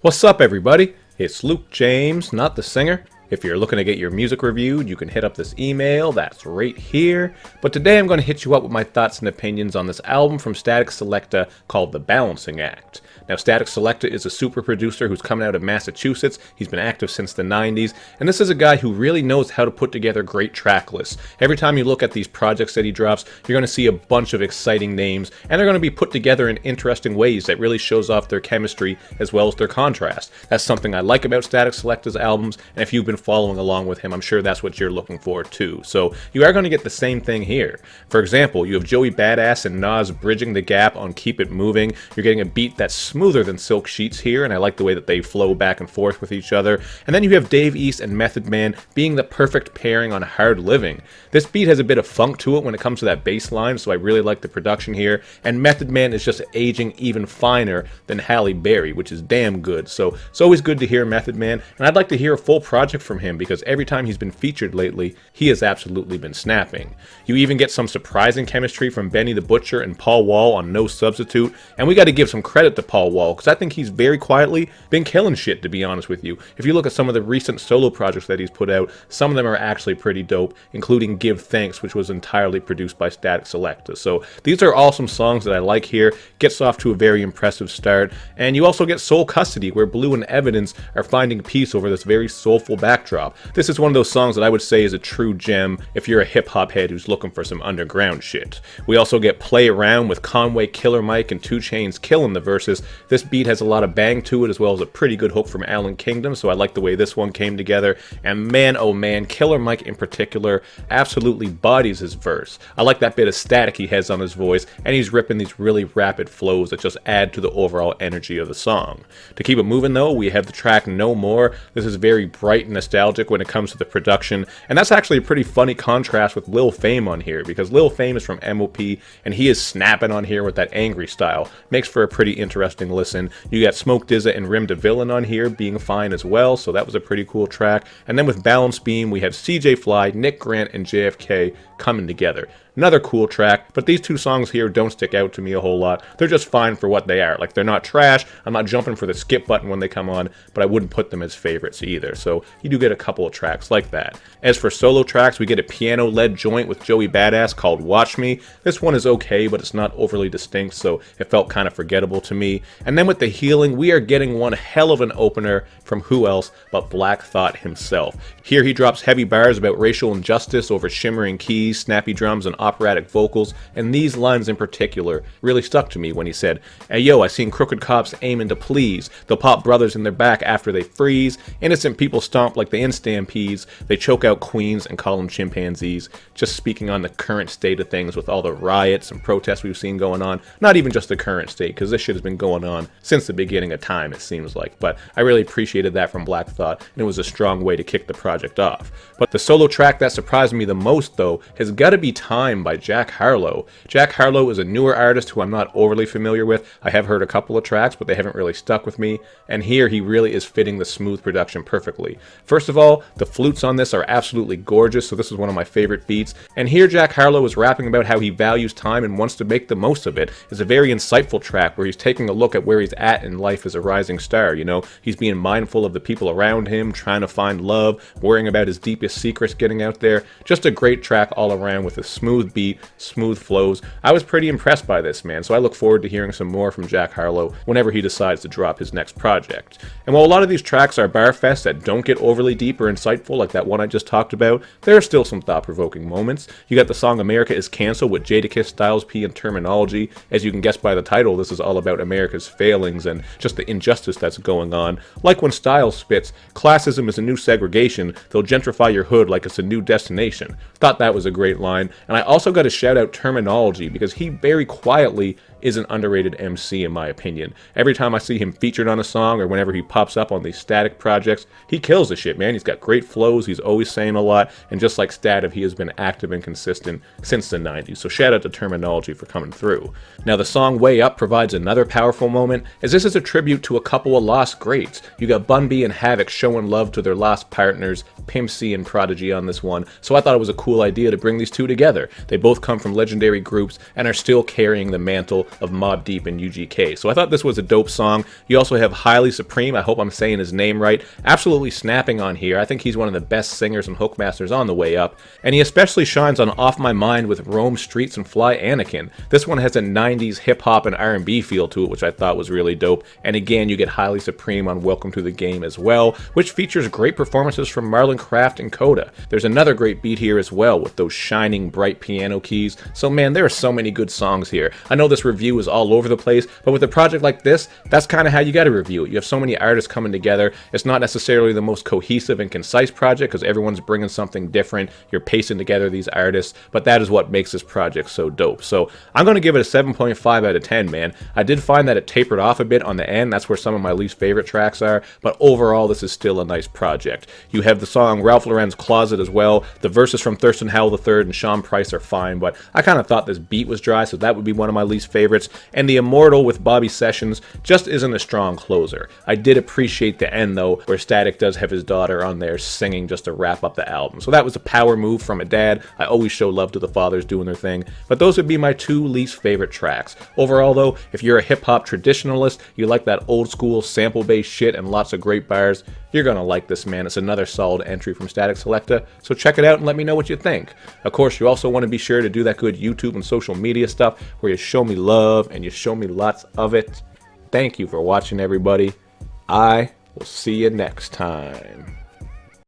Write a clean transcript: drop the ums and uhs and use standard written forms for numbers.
What's up, everybody? It's Luke James, not the singer. If you're looking to get your music reviewed, you can hit up this email that's right here. But today I'm going to hit you up with my thoughts and opinions on this album from Statik Selektah called The Balancing Act. Now, Statik Selektah is a super producer who's coming out of Massachusetts. He's been active since the 90s, and this is a guy who really knows how to put together great track lists. Every time you look at these projects that he drops, you're going to see a bunch of exciting names, and they're going to be put together in interesting ways that really shows off their chemistry as well as their contrast. That's something I like about Statik Selektah's albums, and if you've been following along with him, I'm sure that's what you're looking for too. So you are going to get the same thing here. For example, you have Joey Badass and Nas bridging the gap on Keep It Moving. You're getting a beat that's smoother than Silk Sheets here, and I like the way that they flow back and forth with each other. And then you have Dave East and Method Man being the perfect pairing on Hard Living. This beat has a bit of funk to it when it comes to that bass line, so I really like the production here. And Method Man is just aging even finer than Halle Berry, which is damn good. So it's always good to hear Method Man, and I'd like to hear a full project from him because every time he's been featured lately, he has absolutely been snapping. You even get some surprising chemistry from Benny the Butcher and Paul Wall on No Substitute, and we got to give some credit to Paul Wall because I think he's very quietly been killing shit, to be honest with you. If you look at some of the recent solo projects that he's put out, some of them are actually pretty dope, including Give Thanks, which was entirely produced by Statik Selektah. So these are awesome songs that I like here. Gets off to a very impressive start, and you also get Soul Custody, where Blue and Evidence are finding peace over this very soulful backdrop. This is one of those songs that I would say is a true gem if you're a hip-hop head who's looking for some underground shit. We also get Play Around with Conway, Killer Mike, and 2 Chainz killing the verses. This beat has a lot of bang to it as well as a pretty good hook from Alan Kingdom, so I like the way this one came together. And man, oh man, Killer Mike in particular absolutely bodies his verse. I like that bit of static he has on his voice, and he's ripping these really rapid flows that just add to the overall energy of the song. To keep it moving though, we have the track No More. This is very bright and nostalgic when it comes to the production, and that's actually a pretty funny contrast with Lil Fame on here, because Lil Fame is from MOP, and he is snapping on here with that angry style. Makes for a pretty interesting listen. You got Smoke DZA and Rim the Villain on here being fine as well, so that was a pretty cool track. And then with Balance Beam, we have CJ Fly, Nick Grant, and JFK coming together. Another cool track, but these two songs here don't stick out to me a whole lot. They're just fine for what they are. Like, they're not trash. I'm not jumping for the skip button when they come on, but I wouldn't put them as favorites either. So you do get a couple of tracks like that. As for solo tracks, we get a piano-led joint with Joey Badass called Watch Me. This one is okay, but it's not overly distinct, so it felt kind of forgettable to me. And then with the Healing, we are getting one hell of an opener from who else but Black Thought himself. Here he drops heavy bars about racial injustice over shimmering keys, snappy drums, and operatic vocals, and these lines in particular really stuck to me when he said, "Hey yo, I seen crooked cops aiming to please. They'll pop brothers in their back after they freeze. Innocent people stomp like they in stampedes. They choke out queens and call them chimpanzees." Just speaking on the current state of things with all the riots and protests we've seen going on. Not even just the current state, because this shit has been going on since the beginning of time, it seems like. But I really appreciated that from Black Thought, and it was a strong way to kick the project off. But the solo track that surprised me the most, though, has got to be Time by Jack Harlow. Jack Harlow is a newer artist who I'm not overly familiar with. I have heard a couple of tracks, but they haven't really stuck with me, and here he really is fitting the smooth production perfectly. First of all, the flutes on this are absolutely gorgeous, so this is one of my favorite beats, and here Jack Harlow is rapping about how he values time and wants to make the most of it. It's a very insightful track where he's taking a look at where he's at in life as a rising star, you know? He's being mindful of the people around him, trying to find love, worrying about his deepest secrets getting out there. Just a great track all around with a smooth beat, smooth flows. I was pretty impressed by this, man, so I look forward to hearing some more from Jack Harlow whenever he decides to drop his next project. And while a lot of these tracks are barfests that don't get overly deep or insightful like that one I just talked about, there are still some thought-provoking moments. You got the song America Is Cancelled with Jadakiss, Styles P, and Terminology. As you can guess by the title, this is all about America's failings and just the injustice that's going on. Like when Styles spits, "Classism is a new segregation. They'll gentrify your hood like it's a new destination." Thought that was a great line. And I also got to shout out Terminology because he very quietly is an underrated MC in my opinion. Every time I see him featured on a song or whenever he pops up on these Static projects, he kills the shit, man. He's got great flows, he's always saying a lot, and just like Static, he has been active and consistent since the 90s, so shout out to Terminology for coming through. Now the song Way Up provides another powerful moment, as this is a tribute to a couple of lost greats. You got Bun B and Havoc showing love to their lost partners, Pimp C and Prodigy on this one, so I thought it was a cool idea to bring these two together. They both come from legendary groups and are still carrying the mantle of Mobb Deep and UGK. So I thought this was a dope song. You also have Highly Supreme, I hope I'm saying his name right, absolutely snapping on here. I think he's one of the best singers and hookmasters on the way up, and he especially shines on Off My Mind with Roam Streets and Fly Anakin. This one has a 90s hip-hop and R&B feel to it, which I thought was really dope, and again you get Highly Supreme on Welcome to the Game as well, which features great performances from Marlon Craft and Coda. There's another great beat here as well with those shining bright piano keys. So man, there are so many good songs here. I know this review is all over the place, but with a project like this, that's kind of how you got to review it. You have so many artists coming together. It's not necessarily the most cohesive and concise project because everyone's bringing something different. You're pacing together these artists, but that is what makes this project so dope. So I'm going to give it a 7.5 out of 10, man. I did find that it tapered off a bit on the end. That's where some of my least favorite tracks are, but overall this is still a nice project. You have the song Ralph Lauren's Closet as well. The verses from Thurston Howell III and Sean Price are fine, but I kind of thought this beat was dry, so that would be one of my least favorites. And the Immortal with Bobby Sessions just isn't a strong closer. I did appreciate the end though, where Statik does have his daughter on there singing just to wrap up the album. So that was a power move from a dad. I always show love to the fathers doing their thing, but those would be my two least favorite tracks. Overall though, if you're a hip-hop traditionalist, you like that old school sample-based shit and lots of great bars, you're gonna like this, man. It's another solid entry from Statik Selektah, so check it out and let me know what you think. Of course, you also want to be sure to do that good YouTube and social media stuff where you show me love and you show me lots of it. Thank you for watching, everybody. I will see you next time.